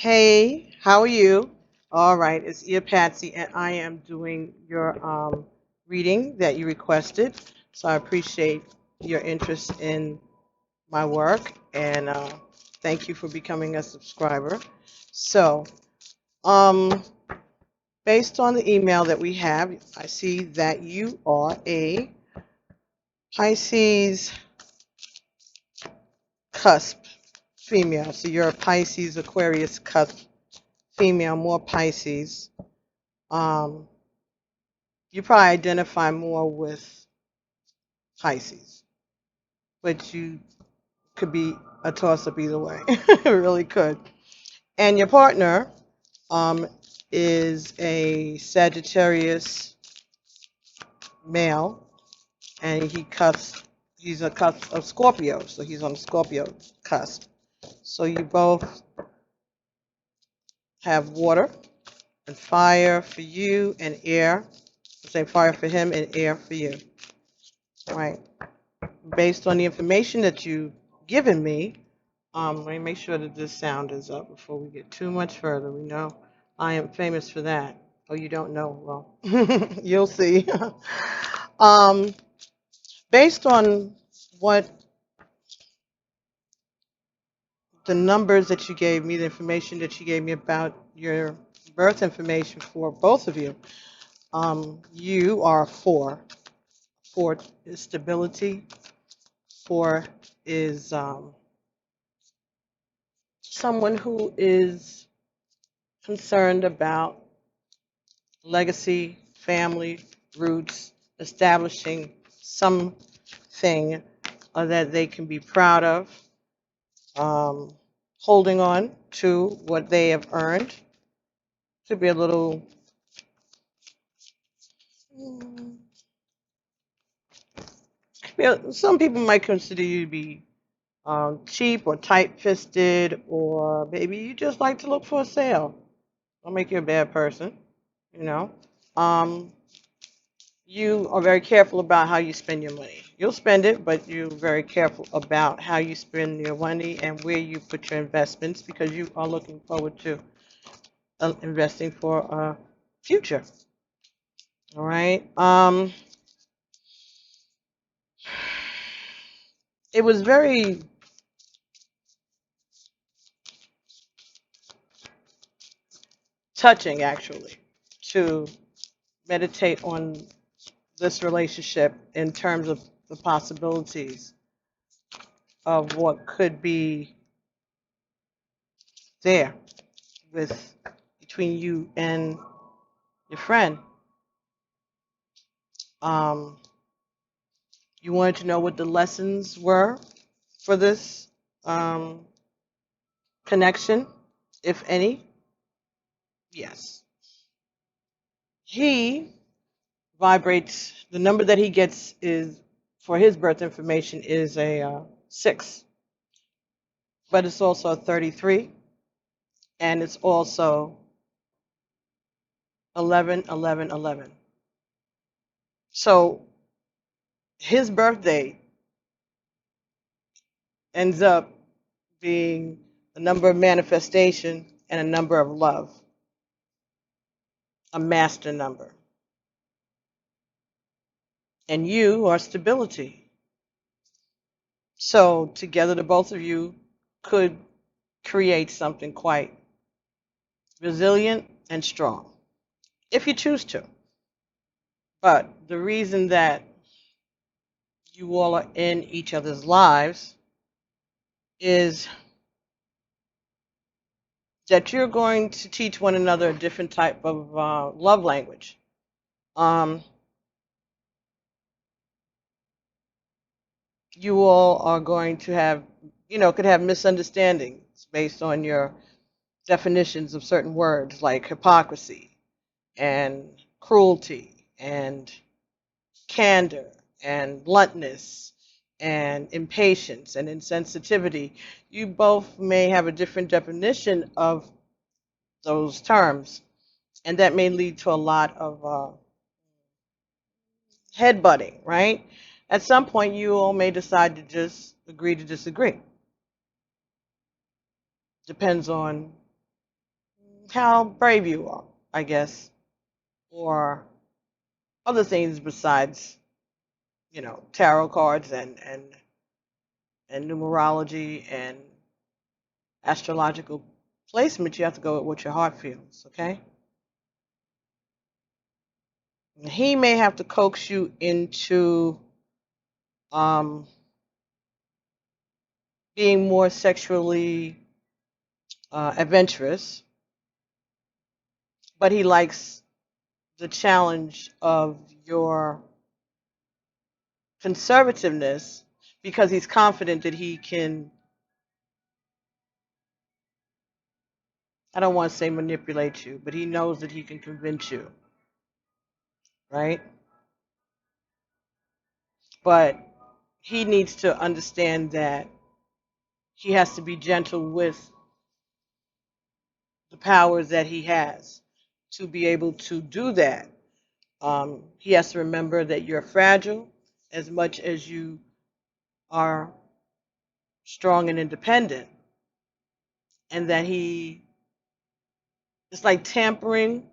Hey, how are you? All right, it's Ear Patsy, and I am doing your reading that you requested. So I appreciate your interest in my work, and thank you for becoming a subscriber. So, um, based on the email that we have, I see that you are a Pisces cusp female. So you're a Pisces Aquarius cusp female, more Pisces. Um, you probably identify more with Pisces, but you could be a toss up either way. It really could. And your partner um, is a Sagittarius male, and he's a cusp of Scorpio, so he's on the Scorpio cusp. So you both have water and fire for you and air. Say fire for him and air for you. Right. Based on the information that you've given me, let me make sure that this sound is up before we get too much further. We know I am famous for that. Oh, you don't know? Well, you'll see. um, Based on what the numbers that you gave me, the information that you gave me about your birth information for both of you, you are a four. Four is stability. Four is someone who is concerned about legacy, family, roots, establishing something that they can be proud of, holding on to what they have earned. Could be a little, some people might consider you to be cheap or tight-fisted, or maybe you just like to look for a sale. Don't make you a bad person, you know. Um, you are very careful about how you spend your money. You'll spend it, but you're very careful about how you spend your money and where you put your investments because you are looking forward to investing for a future. All right. It was very touching, actually, to meditate on this relationship in terms of the possibilities of what could be there with between you and your friend. Um, you wanted to know what the lessons were for this um, connection, if any. Yes. He vibrates, the number that he gets is for his birth information is a 6, but it's also a 33, and it's also 11, 11, 11. So his birthday ends up being a number of manifestation and a number of love, a master number. And you are stability. So together, the both of you could create something quite resilient and strong, if you choose to. But the reason that you all are in each other's lives is that you're going to teach one another a different type of love language. Um, you all are going to have, could have misunderstandings based on your definitions of certain words like hypocrisy and cruelty and candor and bluntness and impatience and insensitivity. You both may have a different definition of those terms, and that may lead to a lot of headbutting, right? At some point, you all may decide to just agree to disagree. Depends on how brave you are, I guess, or other things besides, tarot cards and numerology and astrological placement. You have to go with what your heart feels, okay? He may have to coax you into um, being more sexually adventurous, but he likes the challenge of your conservativeness because he's confident that he can, I don't want to say manipulate you, but he knows that he can convince you, right? But he needs to understand that he has to be gentle with the powers that he has to be able to do that. He has to remember that you're fragile as much as you are strong and independent, and that he it's like tampering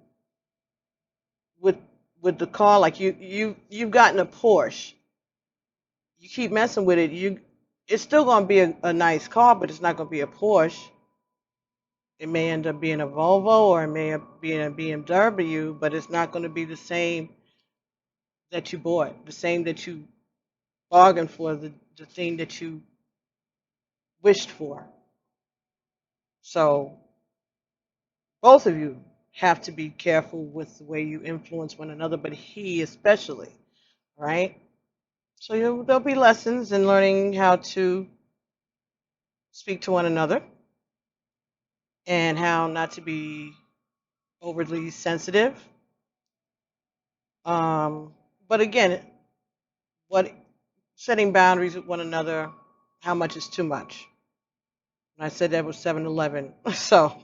with with the car. Like you've gotten a Porsche, you keep messing with it, it's still going to be a nice car, but it's not going to be a Porsche. It may end up being a Volvo, or it may end up being a BMW, but it's not going to be the same that you bought, the same that you bargained for, the thing that you wished for. So both of you have to be careful with the way you influence one another, but he especially, right? So there'll be lessons in learning how to speak to one another and how not to be overly sensitive. Um, but again, what setting boundaries with one another, how much is too much? And I said that was 7-Eleven, so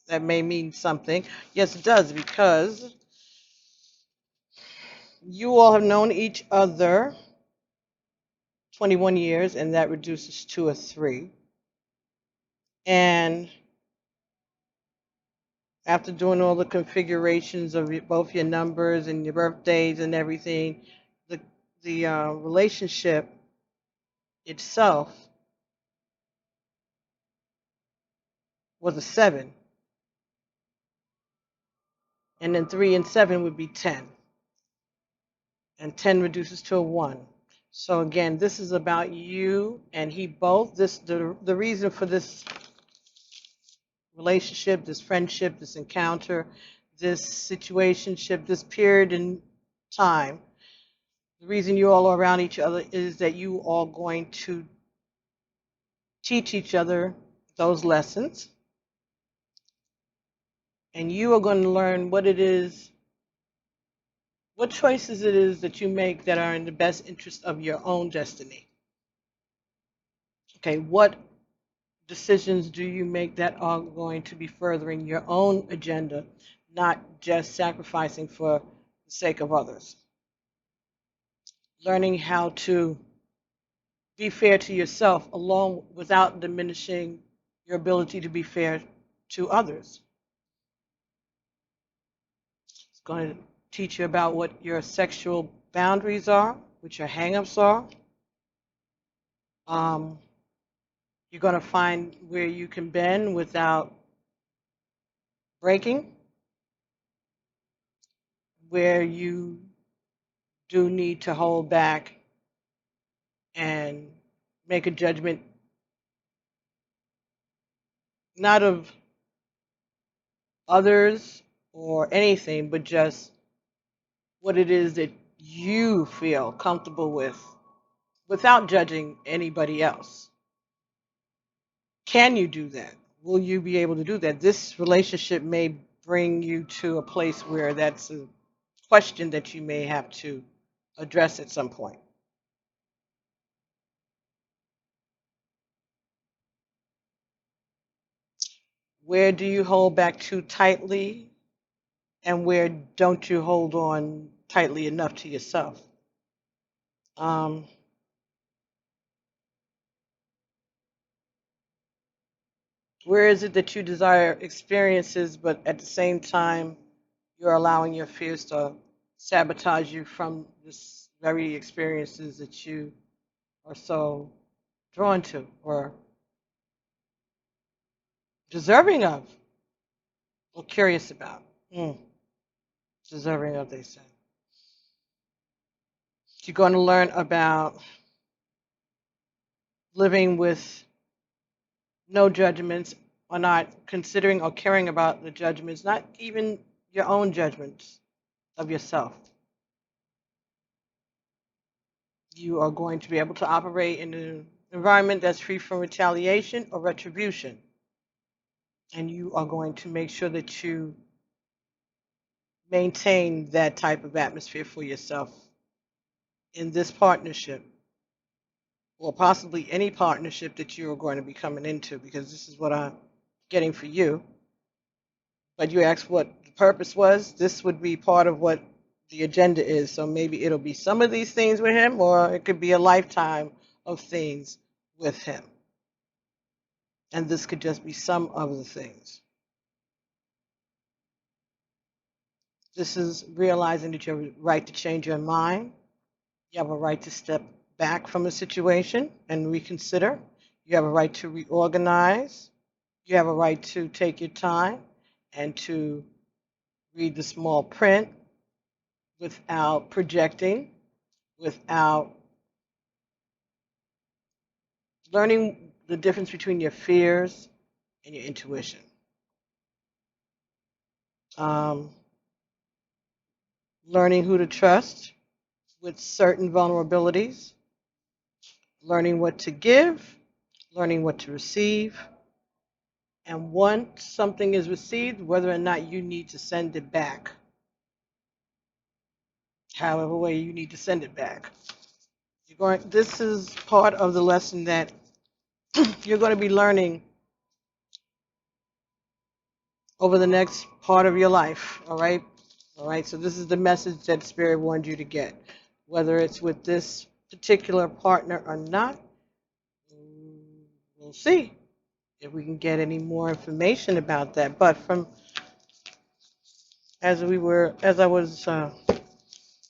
that may mean something. Yes, it does, because you all have known each other 21 years, and that reduces to a 3. And after doing all the configurations of both your numbers and your birthdays and everything, the relationship itself was a 7, and then 3 and 7 would be 10, and 10 reduces to a 1. So again, this is about you and he both. The reason for this relationship, this friendship, this encounter, this situationship, this period in time. The reason you all are around each other is that you are going to teach each other those lessons, and you are going to learn what it is, what choices it is that you make that are in the best interest of your own destiny. Okay, what decisions do you make that are going to be furthering your own agenda, not just sacrificing for the sake of others? Learning how to be fair to yourself along without diminishing your ability to be fair to others. It's going to teach you about what your sexual boundaries are, what your hangups are. Um, you're going to find where you can bend without breaking, where you do need to hold back and make a judgment, not of others or anything, but just what it is that you feel comfortable with without judging anybody else. Can you do that? Will you be able to do that? This relationship may bring you to a place where that's a question that you may have to address at some point. Where do you hold back too tightly, and where don't you hold on tightly enough to yourself? Um, Where is it that you desire experiences, but at the same time, you're allowing your fears to sabotage you from this very experiences that you are so drawn to or deserving of or curious about? Mm, deserving of, they say. You're going to learn about living with no judgments or not considering or caring about the judgments, not even your own judgments of yourself. You are going to be able to operate in an environment that's free from retaliation or retribution. And you are going to make sure that you maintain that type of atmosphere for yourself in this partnership, or possibly any partnership that you are going to be coming into, because this is what I'm getting for you. But you asked what the purpose was. This would be part of what the agenda is. So maybe it'll be some of these things with him, or it could be a lifetime of things with him. And this could just be some of the things. This is realizing that you have a right to change your mind. You have a right to step back from a situation and reconsider. You have a right to reorganize. You have a right to take your time and to read the small print without projecting, without learning the difference between your fears and your intuition. Learning who to trust with certain vulnerabilities, learning what to give, learning what to receive, and once something is received, whether or not you need to send it back, however way you need to send it back. This is part of the lesson that you're going to be learning over the next part of your life, all right? All right, so this is the message that Spirit wanted you to get. Whether it's with this particular partner or not, we'll see if we can get any more information about that. But from as I was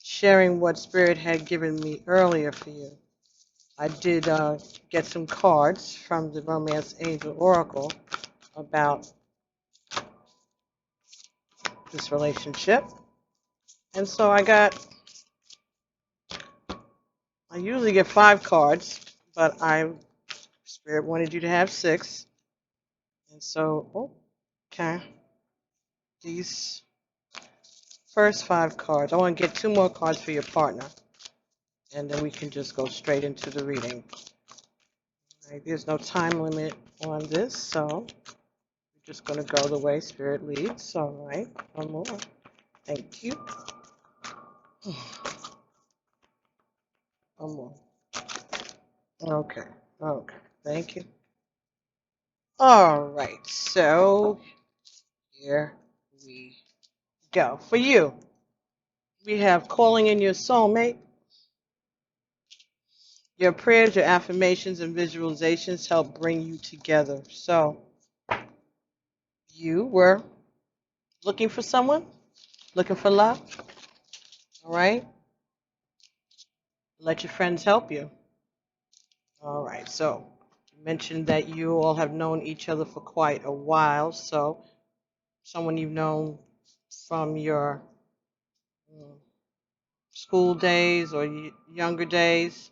sharing what Spirit had given me earlier for you, I did get some cards from the Romance Angel Oracle about this relationship. And so I usually get 5 cards, but Spirit wanted you to have 6. And so, okay, these first 5 cards, I want to get 2 more cards for your partner, and then we can just go straight into the reading. All right, there's no time limit on this, so we're just going to go the way Spirit leads. All right, one more. Thank you. One more. Okay, thank you. All right, so here we go. For you, we have calling in your soulmate. Your prayers, your affirmations, and visualizations help bring you together. So you were looking for someone, looking for love, all right? Let your friends help you. All right, so you mentioned that you all have known each other for quite a while, so someone you've known from your school days or younger days,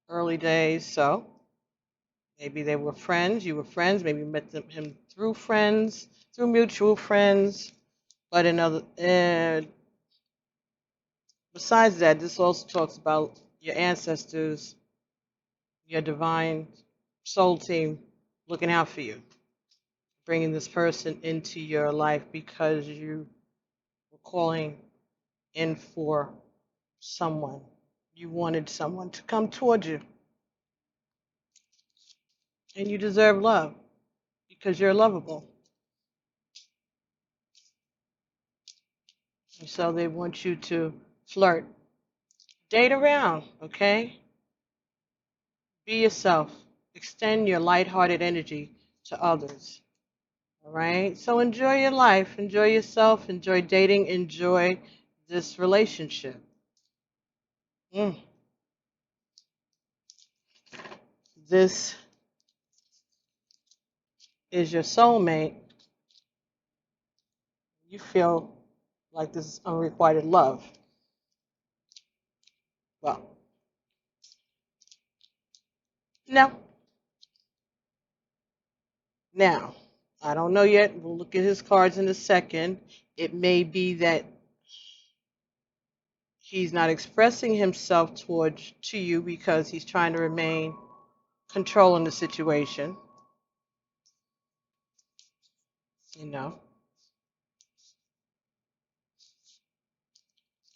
early days, so maybe they were friends, you were friends, maybe you met him through friends, through mutual friends, but besides that, this also talks about your ancestors, your divine soul team looking out for you, bringing this person into your life because you were calling in for someone. You wanted someone to come towards you. And you deserve love because you're lovable. And so they want you to flirt. Date around, okay? Be yourself. Extend your lighthearted energy to others. All right? So enjoy your life, enjoy yourself, enjoy dating, enjoy this relationship. Mm. This is your soulmate. You feel like this is unrequited love. Well, no. Now, I don't know yet. We'll look at his cards in a second. It may be that he's not expressing himself towards to you because he's trying to remain controlling the situation. You know.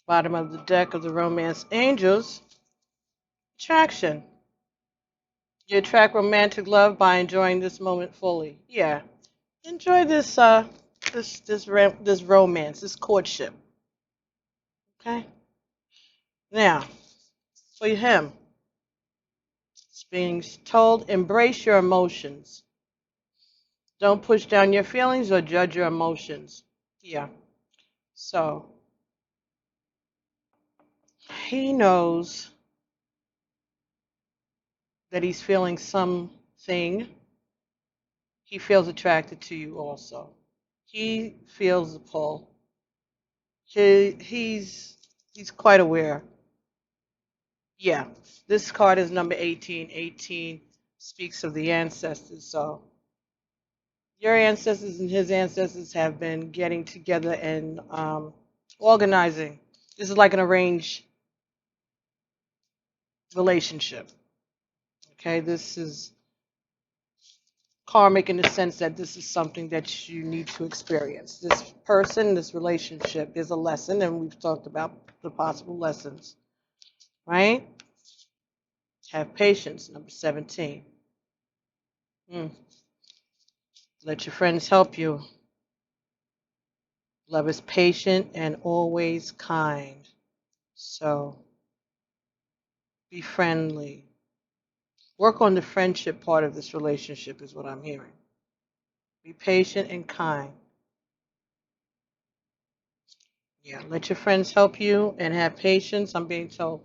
Bottom of the deck of the Romance Angels. Attraction. You attract romantic love by enjoying this moment fully. Yeah. Enjoy this romance, this courtship. Okay? Now, for him, it's being told embrace your emotions. Don't push down your feelings or judge your emotions. Yeah. So, he knows that he's feeling something. He feels attracted to you also. He feels the pull. He's quite aware. Yeah. This card is number 18. 18 speaks of the ancestors. So your ancestors and his ancestors have been getting together and organizing. This is like an arranged relationship. Okay, this is karmic in the sense that this is something that you need to experience. This person, this relationship is a lesson, and we've talked about the possible lessons, right? Have patience, number 17. Let your friends help you. Love is patient and always kind. So be friendly. Work on the friendship part of this relationship is what I'm hearing. Be patient and kind. Yeah, let your friends help you and have patience. I'm being told.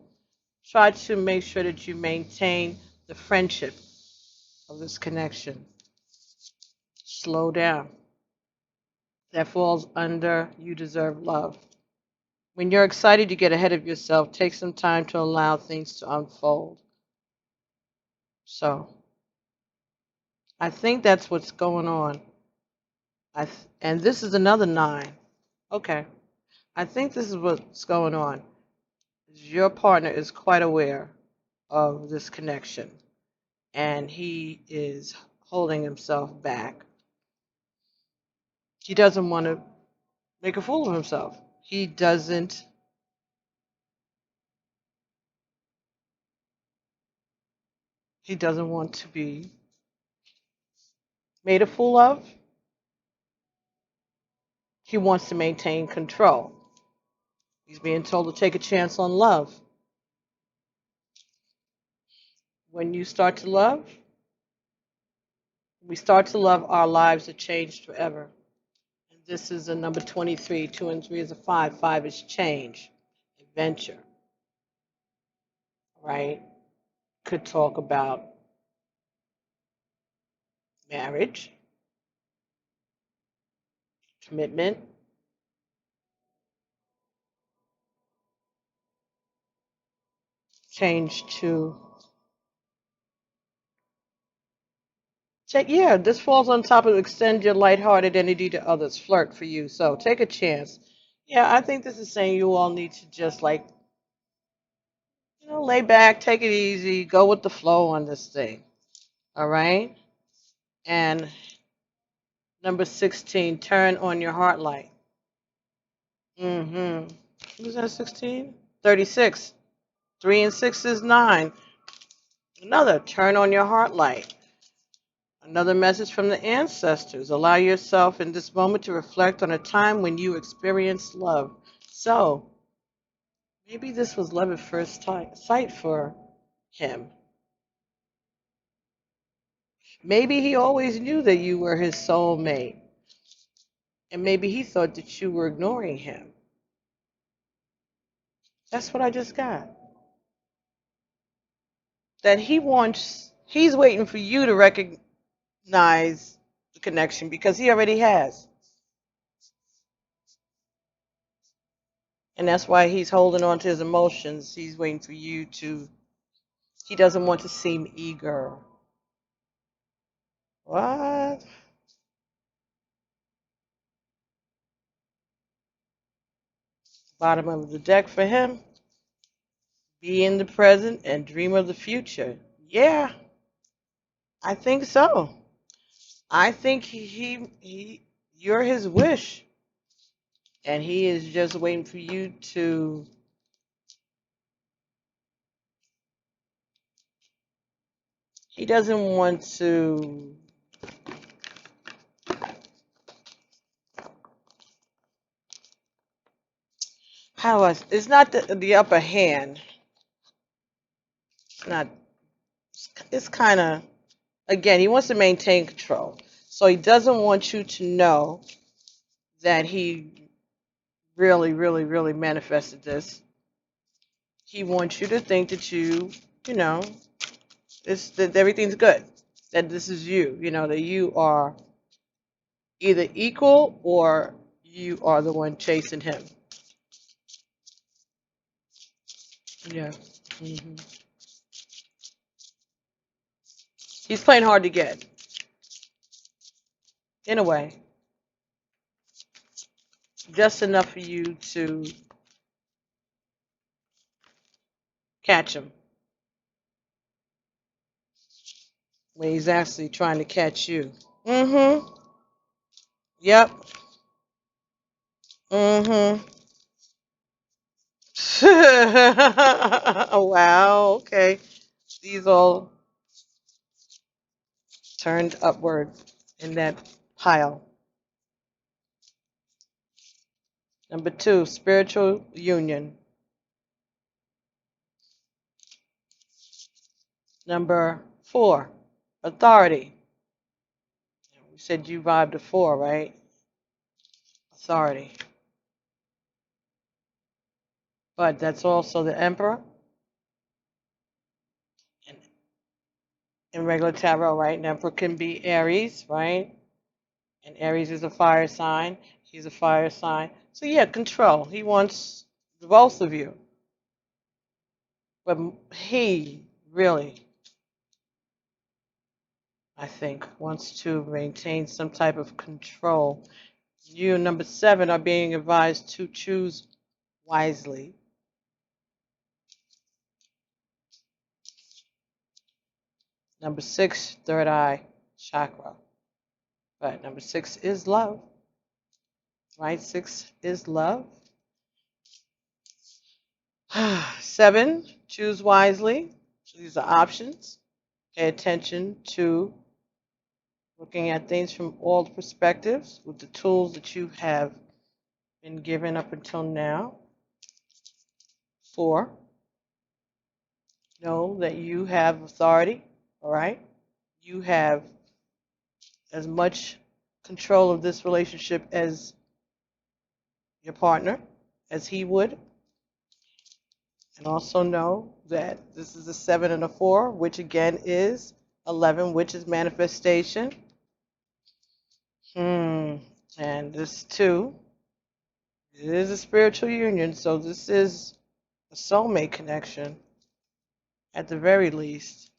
Try to make sure that you maintain the friendship of this connection. Slow down. That falls under you deserve love. When you're excited, you get ahead of yourself. Take some time to allow things to unfold. So, I think that's what's going on. And this is another 9. Okay. I think this is what's going on. Your partner is quite aware of this connection, and he is holding himself back. He doesn't want to make a fool of himself. He doesn't want to be made a fool of. He wants to maintain control. He's being told to take a chance on love. When you start to love, we start to love, our lives are changed forever. And this is a number 23. 2 and 3 is a 5. 5 is change, adventure, right? Could talk about marriage, commitment, change to take, yeah, this falls on top of extend your lighthearted energy to others, flirt for you. So take a chance. Yeah, I think this is saying you all need to just like, lay back, take it easy, go with the flow on this thing. All right? And number 16, turn on your heart light. What is that, 16? 36. 3 and 6 is 9. Another, turn on your heart light. Another message from the ancestors. Allow yourself in this moment to reflect on a time when you experienced love. So, maybe this was love at first sight for him. Maybe he always knew that you were his soulmate, and maybe he thought that you were ignoring him. That's what I just got. That he's waiting for you to recognize the connection because he already has. And that's why he's holding on to his emotions. He's waiting for you to, he doesn't want to seem eager. What? Bottom of the deck for him. Be in the present and dream of the future. Yeah, I think so. I think you're his wish. And he is just waiting for you to, he doesn't want to, how do I, it's not the upper hand. It's not, it's kind of, again, he wants to maintain control. So he doesn't want you to know that he really, really, really manifested this. He wants you to think that you know, that everything's good, that this is you, that you are either equal or you are the one chasing him. Yeah. hmm He's playing hard to get, in a way, just enough for you to catch him when he's actually trying to catch you. Mm-hmm. Yep. Mm-hmm. Oh, wow. Okay. These all turned upward in that pile. Number 2, spiritual union. Number 4, authority. We said you vibed a 4, right? Authority. But that's also the emperor in, in regular tarot, right? And emperor can be Aries, right? And Aries is a fire sign. He's a fire sign. So yeah, control. He wants the both of you. But he really, I think, wants to maintain some type of control. You, number 7, are being advised to choose wisely. Number 6, third eye chakra. But number 6 is love, right? 6 is love. 7, choose wisely. These are options. Pay attention to looking at things from all perspectives with the tools that you have been given up until now. 4, know that you have authority, all right? You have as much control of this relationship as your partner, as he would. And also know that this is a 7 and a 4, which again is 11, which is manifestation. And this 2, it is a spiritual union, so this is a soulmate connection at the very least.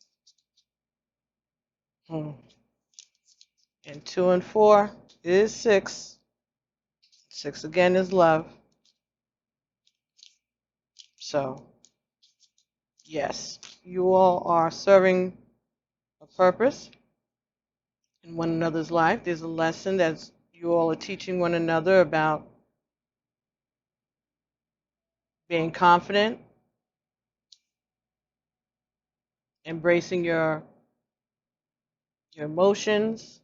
And 2 and 4 is 6. 6 again is love. So, yes, you all are serving a purpose in one another's life. There's a lesson that you all are teaching one another about being confident, embracing your emotions,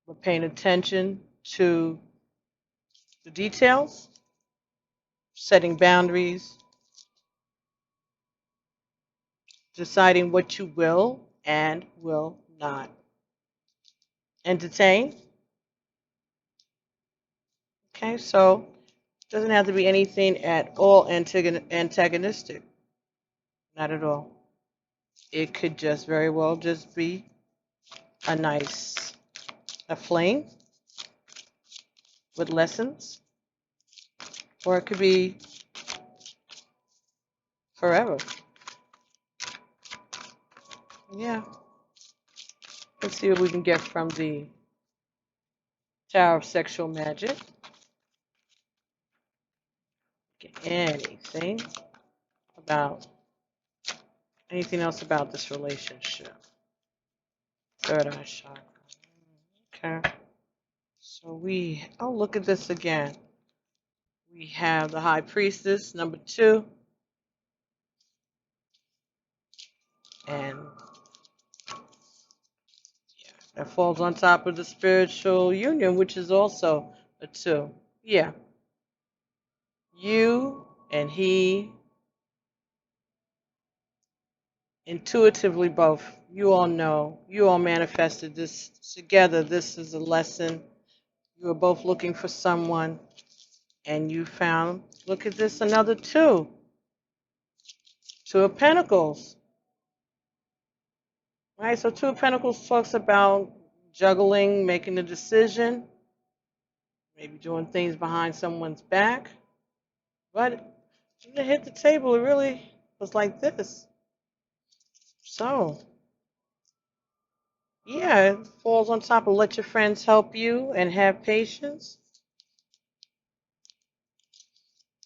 but paying attention to the details, setting boundaries, deciding what you will and will not entertain. Okay, so it doesn't have to be anything at all antagonistic. Not at all. It could just very well just be a fling with lessons, or it could be forever. Yeah. Let's see what we can get from the Tower of Sexual Magic. Get anything else about this relationship. Third eye chakra. Okay. So look at this again. We have the High Priestess, number 2, and that falls on top of the spiritual union, which is also a 2. Yeah. You and he, intuitively both, you all know, you all manifested this together. This is a lesson. You were both looking for someone, and you found, look at this, another 2. 2 of Pentacles. Right, so 2 of Pentacles talks about juggling, making a decision, maybe doing things behind someone's back. But when it hit the table, it really was like this. So, yeah, it falls on top of let your friends help you and have patience.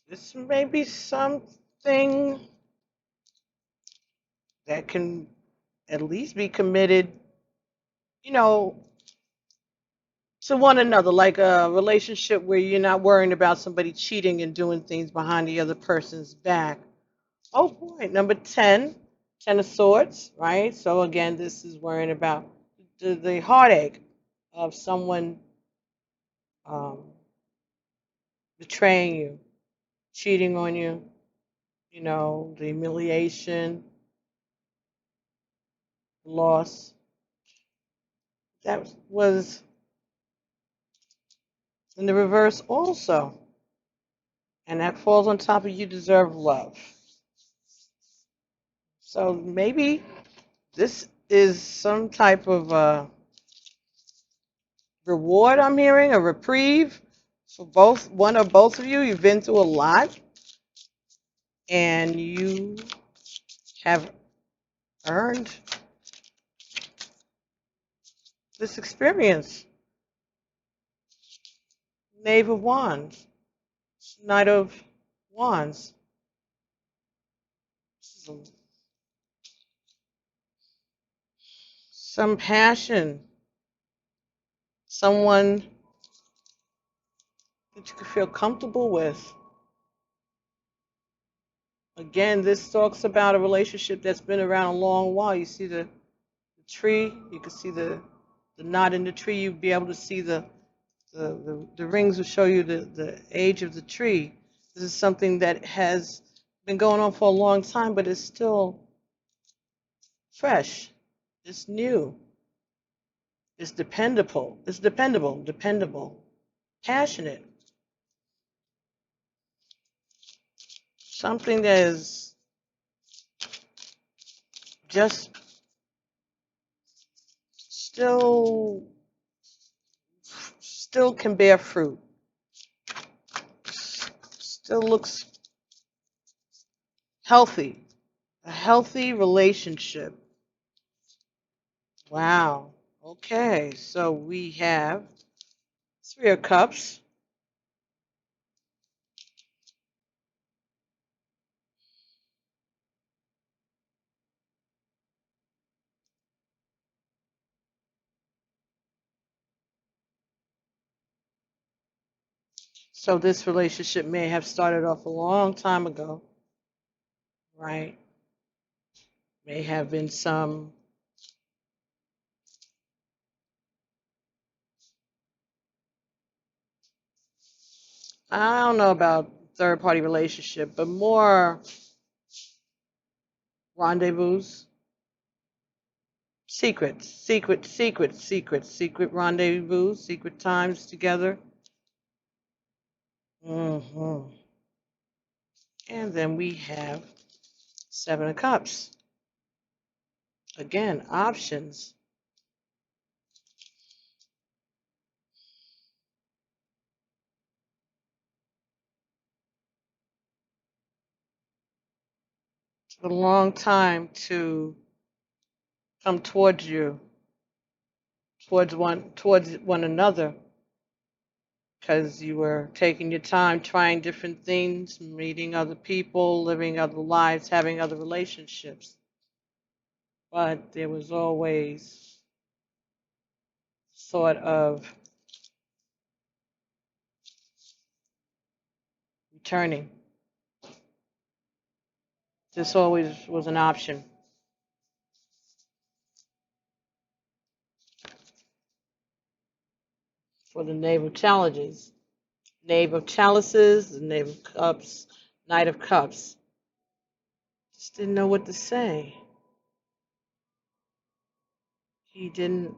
This may be something that can at least be committed, you know, to one another, like a relationship where you're not worrying about somebody cheating and doing things behind the other person's back. Oh boy, number 10, 10 of Swords, right? So again, this is worrying about the heartache of someone um, betraying you, cheating on you, the humiliation, loss. That was in the reverse also. And that falls on top of you deserve love. So maybe this is some type of reward I'm hearing, a reprieve for one or both of you. You've been through a lot, and you have earned this experience. Knave of Wands, Knight of Wands. Some passion, someone that you can feel comfortable with. Again, this talks about a relationship that's been around a long while. You see the tree, you can see the knot in the tree. You'd be able to see the rings will show you the age of the tree. This is something that has been going on for a long time, but it's still fresh. It's new. It's dependable. It's dependable, passionate. Something that is just still can bear fruit. Still looks healthy. A healthy relationship. Wow. Okay, so we have 3 of Cups. So this relationship may have started off a long time ago, right? May have been some I don't know about third party relationship, but more rendezvous, Secrets, secret rendezvous, secret times together. And then we have Seven of Cups. Again, options. It took a long time to come towards you, towards one another, because you were taking your time, trying different things, meeting other people, living other lives, having other relationships. But there was always sort of returning. This always was an option. For the Knave of Challenges. Knave of Chalices, the Knave of Cups, Knight of Cups. Just didn't know what to say. He didn't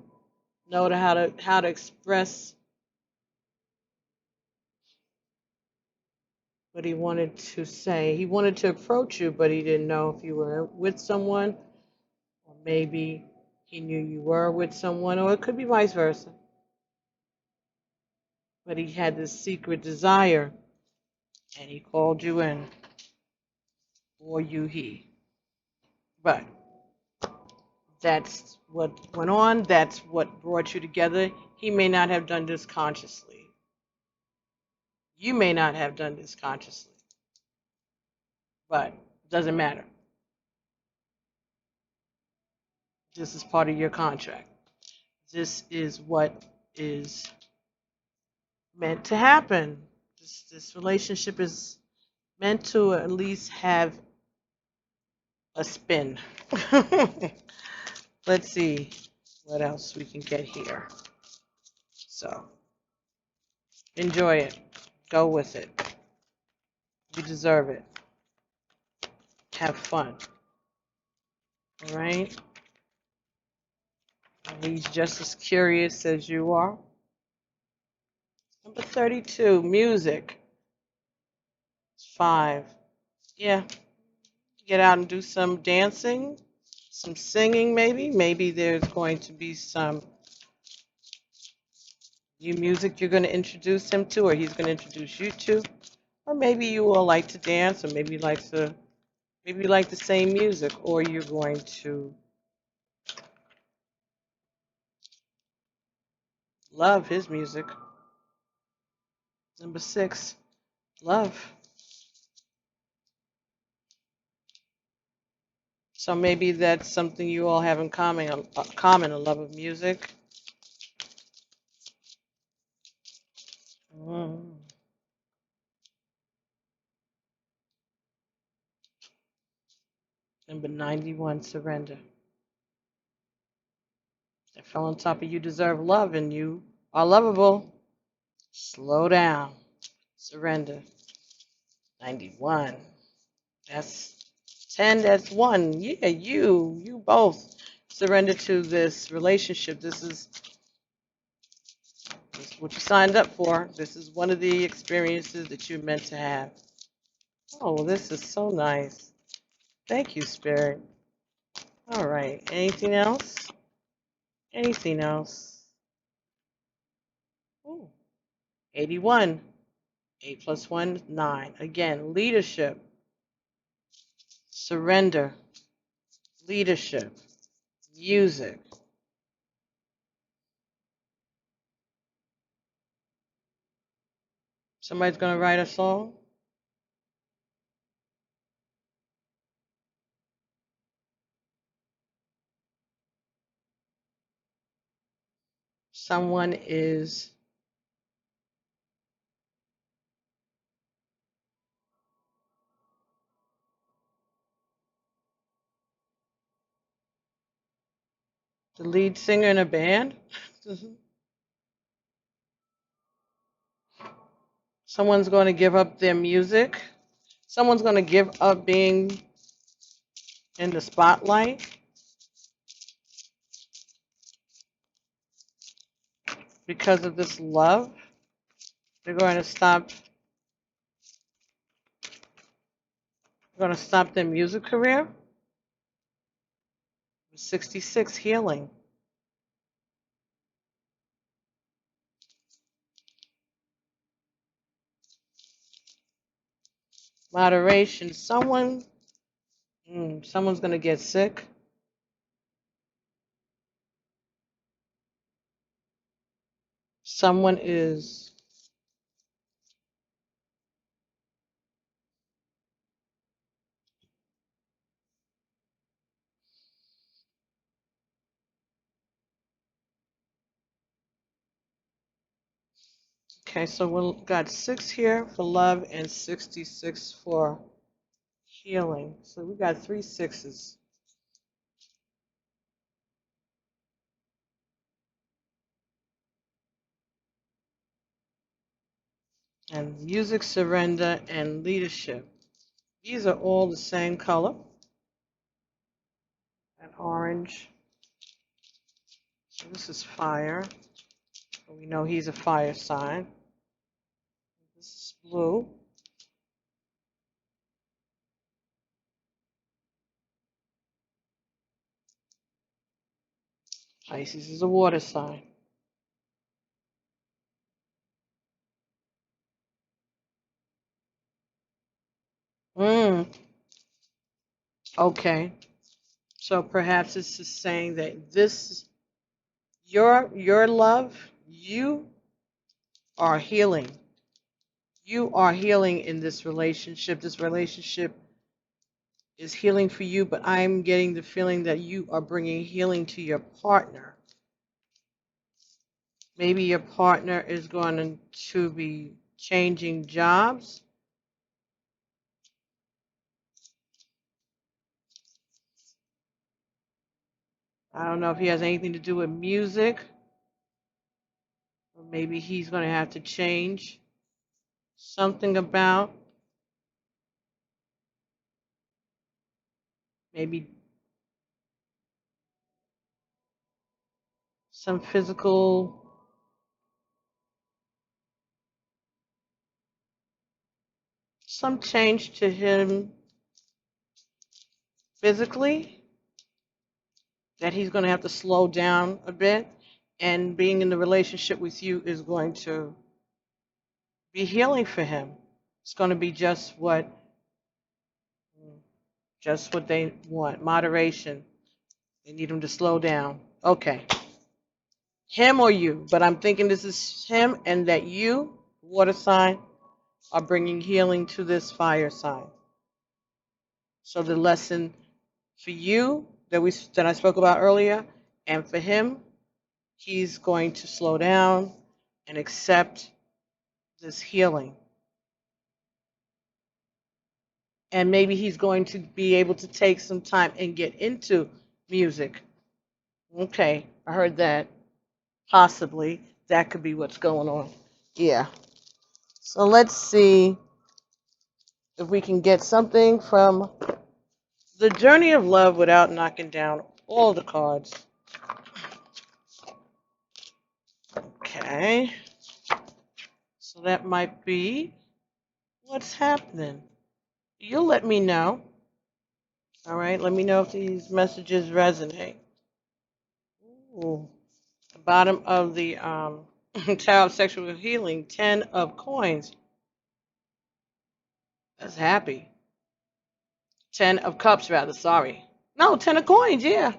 know how to express what he wanted to say. He wanted to approach you, but he didn't know if you were with someone, or maybe he knew you were with someone, or it could be vice versa. But he had this secret desire, and he called you in, or you he. But that's what went on. That's what brought you together. He may not have done this consciously. You may not have done this consciously. But it doesn't matter. This is part of your contract. This is what is meant to happen. This relationship is meant to at least have a spin. Let's see what else we can get here. So, enjoy it. Go with it. You deserve it. Have fun. All right? And he's just as curious as you are. Number 32, music. 5. Yeah. Get out and do some dancing, some singing maybe. Maybe there's going to be some new music you're going to introduce him to, or he's going to introduce you to. Or maybe you will like to dance, or maybe you like the same music, or you're going to love his music. Number 6, love. So maybe that's something you all have in common, a love of music. Number 91, surrender. That fell on top of you deserve love, and you are lovable. Slow down. Surrender. 91. That's 10. That's 1. Yeah, you both surrender to this relationship. This is what you signed up for. This is one of the experiences that you're meant to have. Oh, this is so nice. Thank you, Spirit. All right. Anything else? Anything else? Ooh. 81. 8 plus 1, 9. Again, leadership. Surrender. Leadership. Music. Somebody's going to write a song? Someone is the lead singer in a band? Someone's going to give up their music? Someone's going to give up being in the spotlight? because of this love, they're going to stop their music career. 66, healing. Moderation. Someone's going to get sick. Someone is okay, so we've got 6 here for love and 66 for healing. So we got 3 6s. And music, surrender, and leadership. These are all the same color. And orange. So this is fire. We know he's a fire sign. This is blue. Pisces is a water sign. Okay. So perhaps this is saying that this, your love, you are healing. You are healing in this relationship. This relationship is healing for you, but I'm getting the feeling that you are bringing healing to your partner. Maybe your partner is going to be changing jobs. I don't know if he has anything to do with music. Or maybe he's going to have to change something about maybe some physical, some change to him physically, that he's going to have to slow down a bit. And being in the relationship with you is going to be healing for him. It's going to be just what they want. Moderation. They need him to slow down. Okay. Him or you, but I'm thinking this is him, and that you, water sign, are bringing healing to this fire sign. So the lesson for you that I spoke about earlier, and for him, he's going to slow down and accept this healing. And maybe he's going to be able to take some time and get into music. Okay, I heard that. Possibly that could be what's going on. Yeah. So let's see if we can get something from the journey of love without knocking down all the cards. Okay. So that might be what's happening. You'll let me know. All right, let me know if these messages resonate. Ooh. The bottom of the Tower of Sexual Healing, 10 of coins. That's happy. 10 of cups, rather, sorry. No, 10 of coins, yeah.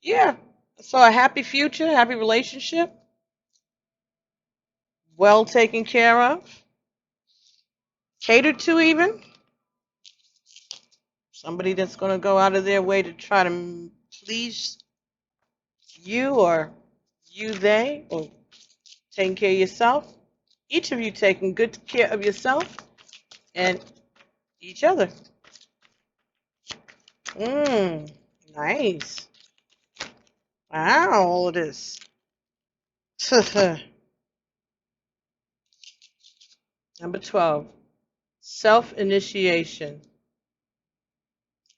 Yeah. So a happy future, happy relationship, well taken care of, catered to even. Somebody that's going to go out of their way to try to please you, or you, they, or taking care of yourself. Each of you taking good care of yourself and each other. Nice. Wow, all of this. Number 12, self-initiation.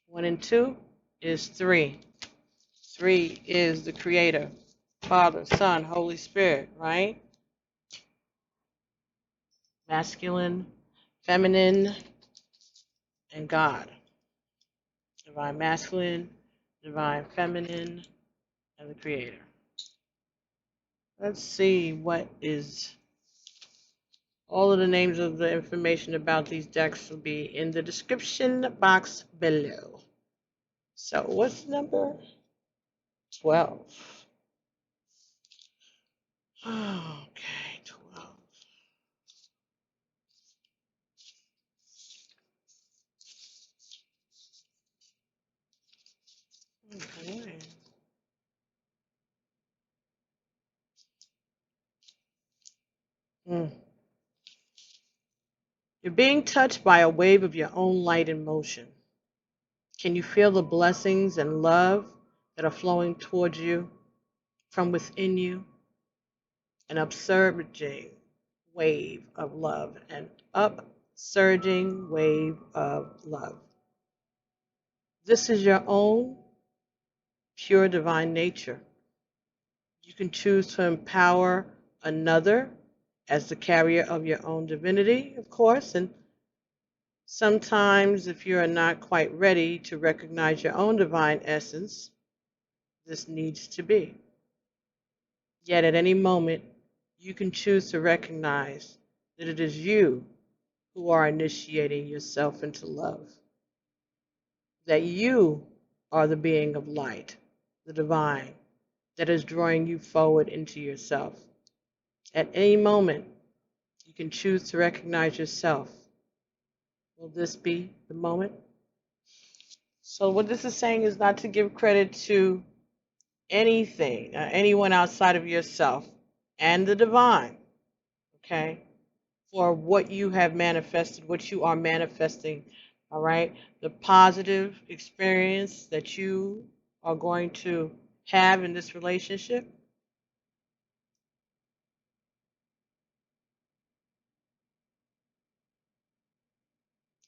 1 and 2 is 3. 3 is the creator. Father, Son, Holy Spirit, right? Masculine, feminine, and God. Divine masculine, divine feminine, and the Creator. Let's see what is. All of the names of the information about these decks will be in the description box below. So what's number 12? Okay, 12. Okay. Mm. You're being touched by a wave of your own light and motion. Can you feel the blessings and love that are flowing towards you from within you? An upsurging wave of love, an upsurging wave of love. This is your own pure divine nature. You can choose to empower another as the carrier of your own divinity, of course, and sometimes if you are not quite ready to recognize your own divine essence, this needs to be. Yet at any moment, you can choose to recognize that it is you who are initiating yourself into love, that you are the being of light, the divine, that is drawing you forward into yourself. At any moment, you can choose to recognize yourself. Will this be the moment? So what this is saying is not to give credit to anything, anyone outside of yourself and the divine, okay, for what you have manifested, what you are manifesting, all right? The positive experience that you are going to have in this relationship.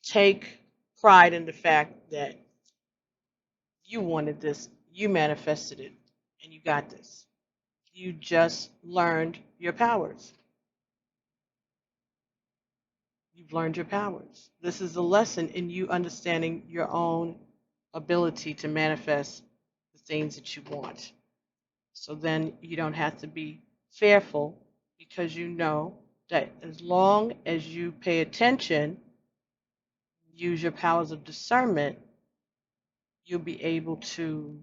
Take pride in the fact that you wanted this, you manifested it, and you got this. You just learned your powers. You've learned your powers. This is a lesson in you understanding your own ability to manifest the things that you want. So then you don't have to be fearful because you know that as long as you pay attention, use your powers of discernment, you'll be able to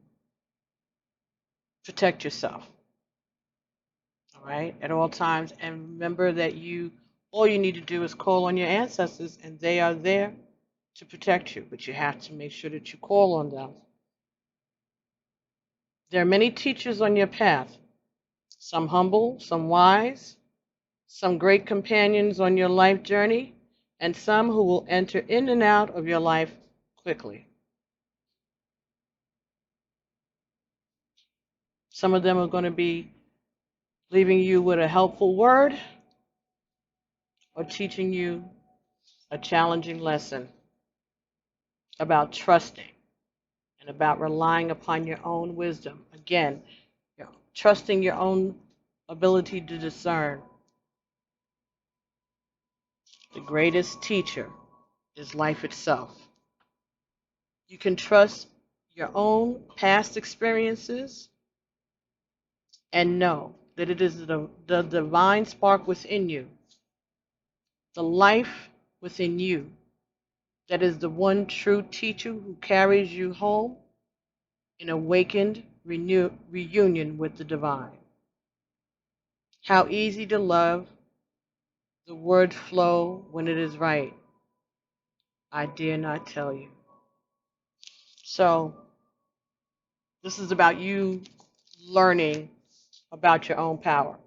protect yourself. All right, at all times. And remember that all you need to do is call on your ancestors and they are there to protect you, but you have to make sure that you call on them. There are many teachers on your path, some humble, some wise, some great companions on your life journey, and some who will enter in and out of your life quickly. Some of them are going to be leaving you with a helpful word or teaching you a challenging lesson about trusting and about relying upon your own wisdom. Again, trusting your own ability to discern. The greatest teacher is life itself. You can trust your own past experiences and know that it is the divine spark within you, the life within you, that is the one true teacher who carries you home in awakened reunion with the divine. How easy to love, the words flow when it is right. I dare not tell you. So, this is about you learning about your own power,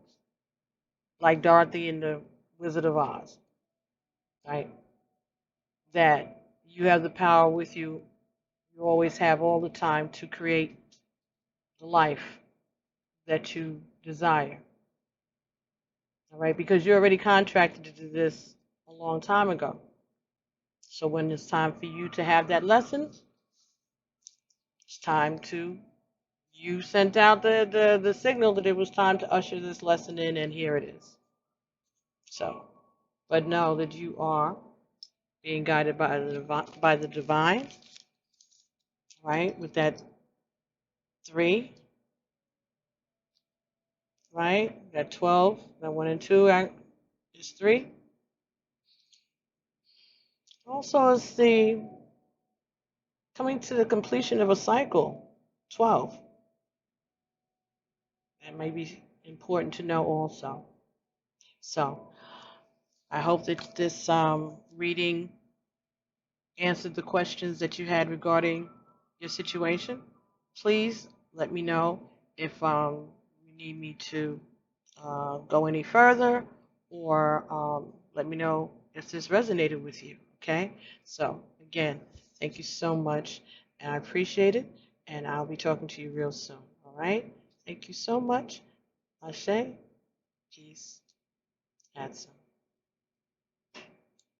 like Dorothy in the Wizard of Oz, right? That you have the power with you. You always have all the time to create the life that you desire, all right? Because you already contracted to do this a long time ago. So when it's time for you to have that lesson, it's time to You sent out the signal that it was time to usher this lesson in, and here it is. So, but know that you are being guided by the divine, right? With that 3, right? That 12, that 1 and 2 is 3. Also, is the coming to the completion of a cycle, 12. That may be important to know also. So, I hope that this reading answered the questions that you had regarding your situation. Please let me know if you need me to go any further, or let me know if this resonated with you. Okay? So, again, thank you so much, and I appreciate it, and I'll be talking to you real soon. All right? Thank you so much. Ashe, peace, Hatsa.